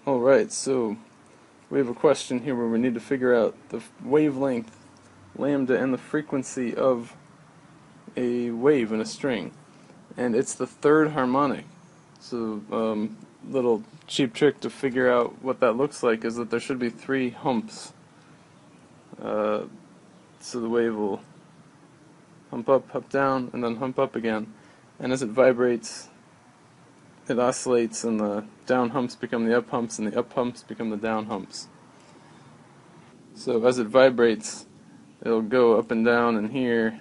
Alright, so we have a question here where we need to figure out the wavelength, lambda, and the frequency of a wave in a string. And it's the third harmonic. So, little cheap trick to figure out what that looks like is that there should be 3 humps. So the wave will hump up, hump down, and then hump up again. And as it vibrates, it oscillates, and the down humps become the up humps, and the up humps become the down humps. So as it vibrates, it'll go up and down in here,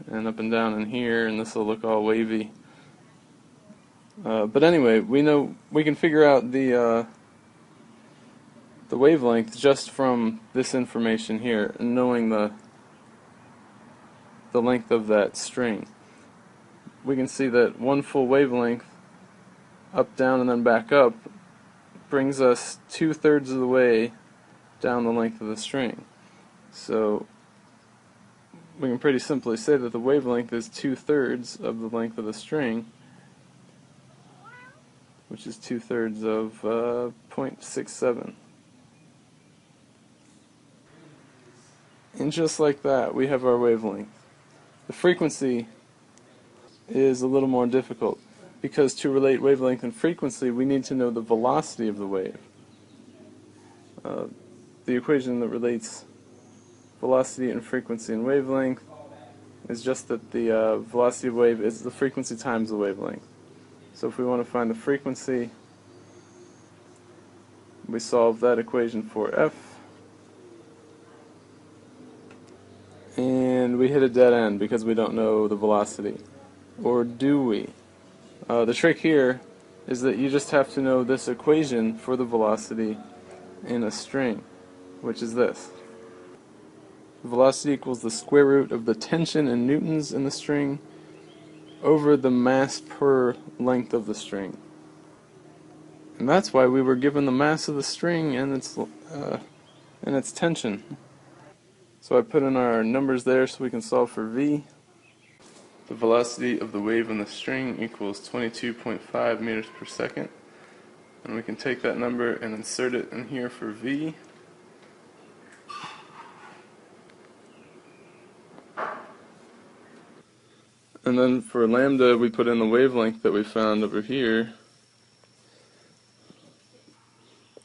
and up and down in here, and this will look all wavy. But anyway, we know we can figure out the wavelength just from this information here, and knowing the length of that string. We can see that one full wavelength, up, down, and then back up, brings us 2/3 of the way down the length of the string. So we can pretty simply say that the wavelength is 2/3 of the length of the string, which is 2/3 of 0.67. And just like that, we have our wavelength. The frequency is a little more difficult, because to relate wavelength and frequency, we need to know the velocity of the wave. The equation that relates velocity and frequency and wavelength is just that the velocity of wave is the frequency times the wavelength. So if we want to find the frequency, we solve that equation for f, and we hit a dead end because we don't know the velocity. Or do we? The trick here is that you just have to know this equation for the velocity in a string, which is this. Velocity equals the square root of the tension in newtons in the string over the mass per length of the string. And that's why we were given the mass of the string and its tension. So I put in our numbers there so we can solve for v. The velocity of the wave in the string equals 22.5 meters per second. And we can take that number and insert it in here for v. And then for lambda, we put in the wavelength that we found over here,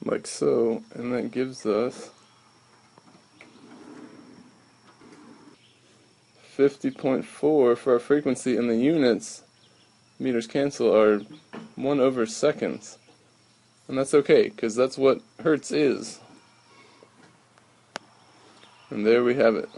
like so, and that gives us 50.4 for our frequency, and the units, meters cancel, are 1/seconds. And that's okay, because that's what hertz is. And there we have it.